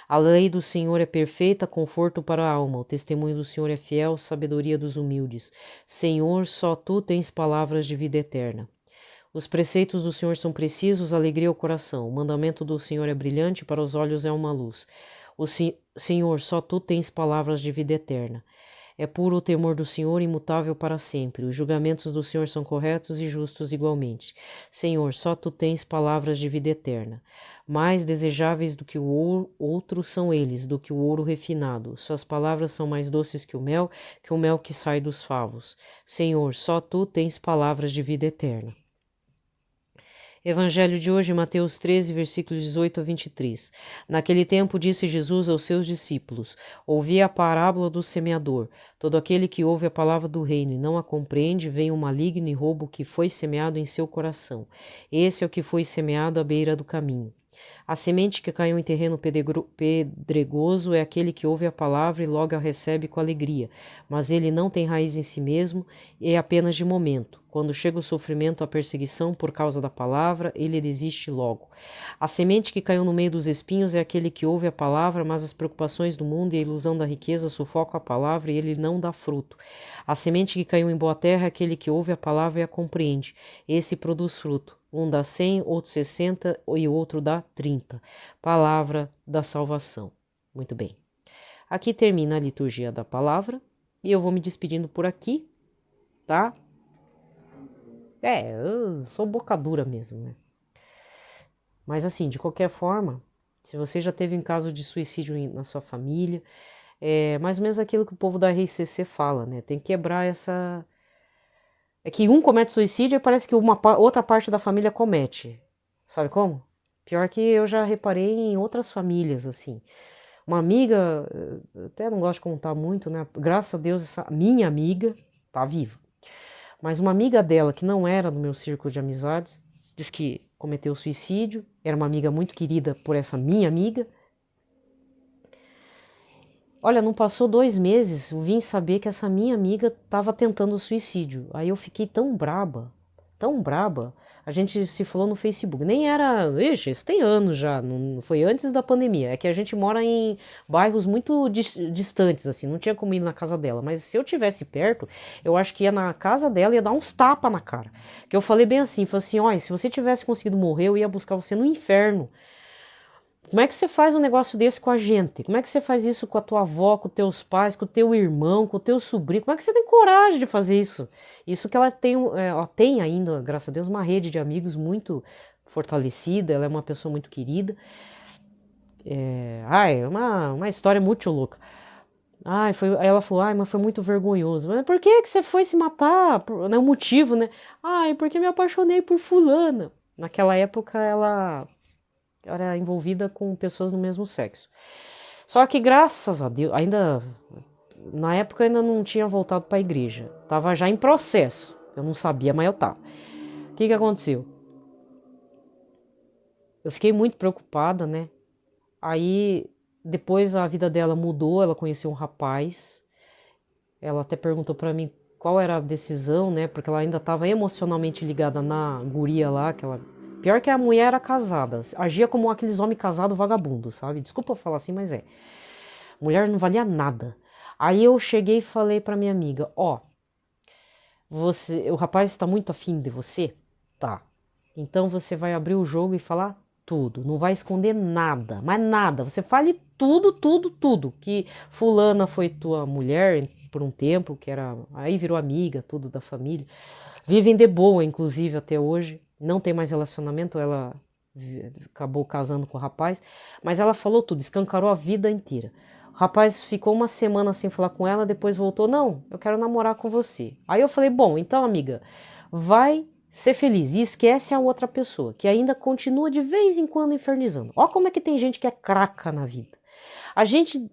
A lei do Senhor é perfeita, conforto para a alma. O testemunho do Senhor é fiel, sabedoria dos humildes. Senhor, só tu tens palavras de vida eterna. Os preceitos do Senhor são precisos, alegria ao coração. O mandamento do Senhor é brilhante, para os olhos é uma luz. Senhor, só tu tens palavras de vida eterna. É puro o temor do Senhor, imutável para sempre. Os julgamentos do Senhor são corretos e justos igualmente. Senhor, só tu tens palavras de vida eterna. Mais desejáveis do que o ouro, outros são eles, do que o ouro refinado. Suas palavras são mais doces que o mel que sai dos favos. Senhor, só tu tens palavras de vida eterna. Evangelho de hoje, Mateus 13, versículos 18 a 23. Naquele tempo disse Jesus aos seus discípulos: Ouvi a parábola do semeador. Todo aquele que ouve a palavra do reino e não a compreende, vem o maligno e rouba o que foi semeado em seu coração. Esse é o que foi semeado à beira do caminho. A semente que caiu em terreno pedregoso é aquele que ouve a palavra e logo a recebe com alegria, mas ele não tem raiz em si mesmo e é apenas de momento. Quando chega o sofrimento, a perseguição por causa da palavra, ele desiste logo. A semente que caiu no meio dos espinhos é aquele que ouve a palavra, mas as preocupações do mundo e a ilusão da riqueza sufocam a palavra e ele não dá fruto. A semente que caiu em boa terra é aquele que ouve a palavra e a compreende. Esse produz fruto. Um dá 100, outro 60 e outro dá 30. Palavra da salvação. Muito bem. Aqui termina a liturgia da palavra e eu vou me despedindo por aqui, tá? Eu sou boca dura mesmo, né? Mas assim, de qualquer forma, se você já teve um caso de suicídio na sua família, é mais ou menos aquilo que o povo da RCC fala, né? Tem que quebrar essa... É que um comete suicídio e parece que outra parte da família comete. Sabe como? Pior que eu já reparei em outras famílias, assim. Uma amiga, até não gosto de contar muito, né? Graças a Deus, essa minha amiga tá viva. Mas uma amiga dela, que não era do meu círculo de amizades, diz que cometeu suicídio. Era uma amiga muito querida por essa minha amiga. Olha, não passou 2 meses, eu vim saber que essa minha amiga estava tentando suicídio. Aí eu fiquei tão braba, A gente se falou no Facebook. Nem era. Ixi, isso tem anos já. Não foi antes da pandemia. É que a gente mora em bairros muito distantes, assim. Não tinha como ir na casa dela. Mas se eu tivesse perto, eu acho que ia na casa dela e ia dar uns tapas na cara. Que eu falei bem assim: falei assim, olha, se você tivesse conseguido morrer, eu ia buscar você no inferno. Como é que você faz um negócio desse com a gente? Como é que você faz isso com a tua avó, com teus pais, com o teu irmão, com o teu sobrinho? Como é que você tem coragem de fazer isso? Isso que ela tem ainda, graças a Deus, uma rede de amigos muito fortalecida, ela é uma pessoa muito querida. É uma história muito louca. Aí ela falou, mas foi muito vergonhoso. Mas por que você foi se matar? Não é o motivo, né? Porque me apaixonei por fulana. Naquela época ela era envolvida com pessoas do mesmo sexo. Só que graças a Deus, na época eu ainda não tinha voltado para a igreja. Tava já em processo. Eu não sabia, mas eu tava. O que aconteceu? Eu fiquei muito preocupada, né? Aí depois a vida dela mudou, ela conheceu um rapaz. Ela até perguntou para mim qual era a decisão, né? Porque ela ainda estava emocionalmente ligada na guria lá, que ela... Pior que a mulher era casada, agia como aqueles homens casados vagabundos, sabe? Desculpa falar assim, mas é. Mulher não valia nada. Aí eu cheguei e falei para minha amiga, o rapaz está muito afim de você? Tá. Então você vai abrir o jogo e falar tudo, não vai esconder nada, mas nada. Você fale tudo, tudo, tudo. Que fulana foi tua mulher por um tempo, aí virou amiga, tudo da família. Vivem de boa, inclusive, até hoje. Não tem mais relacionamento, ela acabou casando com o rapaz. Mas ela falou tudo, escancarou a vida inteira. O rapaz ficou uma semana sem falar com ela, depois voltou, não, eu quero namorar com você. Aí eu falei, bom, então amiga, vai ser feliz e esquece a outra pessoa, que ainda continua de vez em quando infernizando. Ó como é que tem gente que é craca na vida. A gente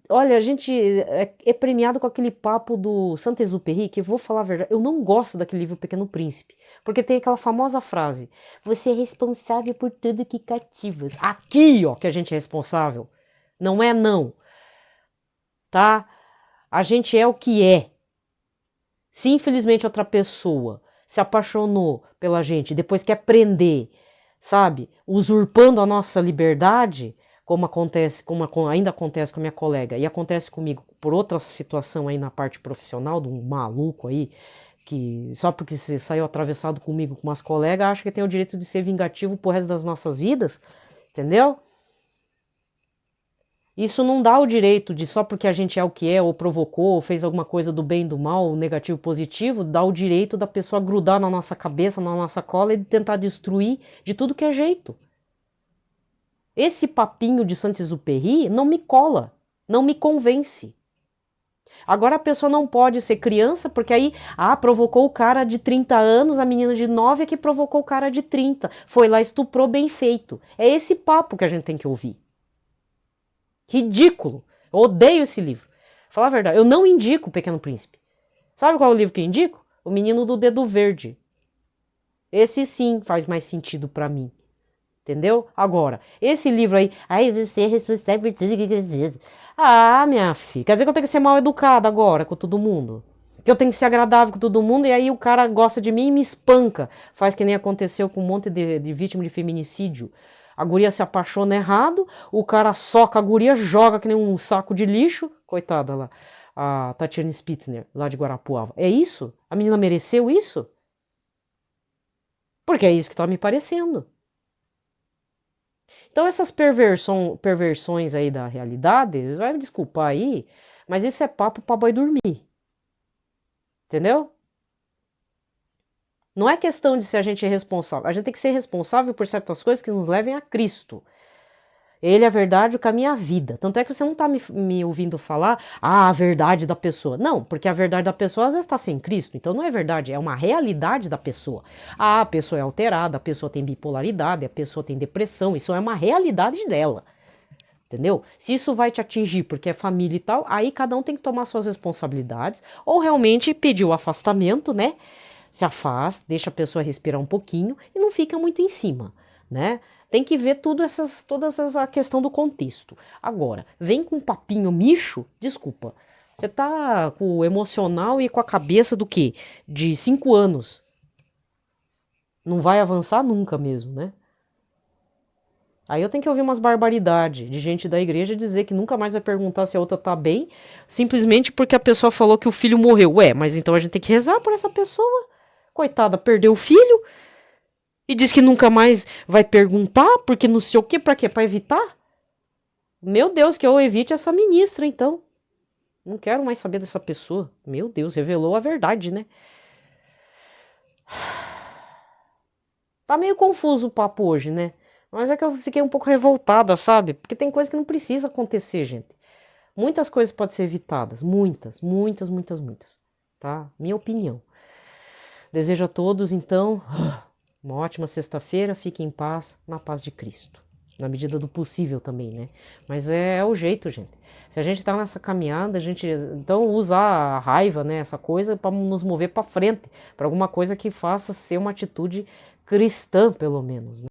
é premiado com aquele papo do Saint-Exupéry, que eu vou falar a verdade, eu não gosto daquele livro Pequeno Príncipe, porque tem aquela famosa frase, você é responsável por tudo que cativas. Aqui, ó, que a gente é responsável, não é não, tá? A gente é o que é. Se infelizmente outra pessoa se apaixonou pela gente, depois quer prender, sabe, usurpando a nossa liberdade, como ainda acontece com a minha colega e acontece comigo por outra situação aí na parte profissional, de um maluco aí, que só porque você saiu atravessado comigo com umas colegas, acha que tem o direito de ser vingativo pro resto das nossas vidas, entendeu? Isso não dá o direito de, só porque a gente é o que é, ou provocou, ou fez alguma coisa do bem, do mal, negativo, positivo, dá o direito da pessoa grudar na nossa cabeça, na nossa cola e tentar destruir de tudo que é jeito. Esse papinho de Saint-Exupéry não me cola, não me convence. Agora a pessoa não pode ser criança, porque aí, provocou o cara de 30 anos, a menina de 9 é que provocou o cara de 30. Foi lá, estuprou, bem feito. É esse papo que a gente tem que ouvir. Ridículo. Eu odeio esse livro. Falar a verdade, eu não indico O Pequeno Príncipe. Sabe qual é o livro que eu indico? O Menino do Dedo Verde. Esse sim faz mais sentido pra mim. Entendeu? Agora, esse livro aí, você é responsável por tudo que... minha filha, quer dizer que eu tenho que ser mal educada agora com todo mundo? Que eu tenho que ser agradável com todo mundo e aí o cara gosta de mim e me espanca. Faz que nem aconteceu com um monte de vítima de feminicídio. A guria se apaixona errado, o cara soca a guria, joga que nem um saco de lixo. Coitada lá, a Tatiana Spitzner, lá de Guarapuava. É isso? A menina mereceu isso? Porque é isso que tá me parecendo. Então essas perversões aí da realidade, vai me desculpar aí, mas isso é papo pra boi dormir. Entendeu? Não é questão de se a gente é responsável. A gente tem que ser responsável por certas coisas que nos levem a Cristo. Ele é a verdade, o caminho é a vida. Tanto é que você não está me ouvindo falar a verdade da pessoa. Não, porque a verdade da pessoa às vezes está sem Cristo. Então não é verdade, é uma realidade da pessoa. A pessoa é alterada, a pessoa tem bipolaridade, a pessoa tem depressão. Isso é uma realidade dela. Entendeu? Se isso vai te atingir porque é família e tal, aí cada um tem que tomar suas responsabilidades. Ou realmente pedir o afastamento, né? Se afasta, deixa a pessoa respirar um pouquinho e não fica muito em cima, né? Tem que ver a questão do contexto. Agora, vem com um papinho micho, desculpa. Você tá com o emocional e com a cabeça do quê? De 5 anos. Não vai avançar nunca mesmo, né? Aí eu tenho que ouvir umas barbaridades de gente da igreja dizer que nunca mais vai perguntar se a outra tá bem, simplesmente porque a pessoa falou que o filho morreu. Ué, mas então a gente tem que rezar por essa pessoa. Coitada, perdeu o filho e diz que nunca mais vai perguntar, porque não sei o quê, pra quê? Pra evitar? Meu Deus, que eu evite essa ministra, então. Não quero mais saber dessa pessoa. Meu Deus, revelou a verdade, né? Tá meio confuso o papo hoje, né? Mas é que eu fiquei um pouco revoltada, sabe? Porque tem coisa que não precisa acontecer, gente. Muitas coisas podem ser evitadas. Muitas, muitas, muitas, muitas. Tá? Minha opinião. Desejo a todos, então, uma ótima sexta-feira. Fiquem em paz, na paz de Cristo. Na medida do possível também, né? Mas é o jeito, gente. Se a gente tá nessa caminhada, a gente então usa a raiva, né? Essa coisa para nos mover para frente, para alguma coisa que faça ser uma atitude cristã, pelo menos, né?